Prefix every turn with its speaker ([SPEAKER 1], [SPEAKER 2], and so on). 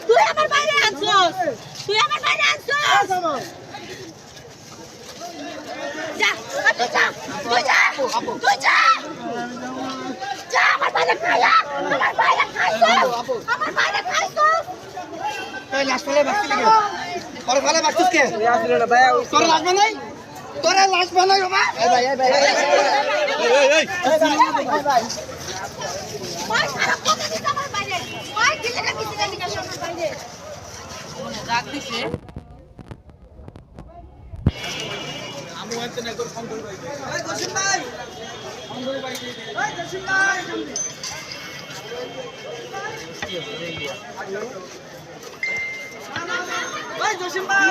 [SPEAKER 1] তুই আমার বাইরে আনছস যা আপনি যা তুই যা যা আমার বাইরে খাইয়া আমার বাইরে খাইছস
[SPEAKER 2] এই লাশ ফেলে বাঁচতে লাগে তোর ফেলে বাঁচছিস কে তোর লাগবে নাই তোরে লাশ বানাই বাবা
[SPEAKER 1] ভাই খারাপ কথা দিছ আমার বাইরে ভাই কি লাগা কিছু জানি না আমার বাইরে ডাক দিছে
[SPEAKER 2] আমি ওইতে না করে ফোন করি ভাই এই জসিম ভাই ফোন করি ভাই এই জসিম ভাই ওই জসিম ভাই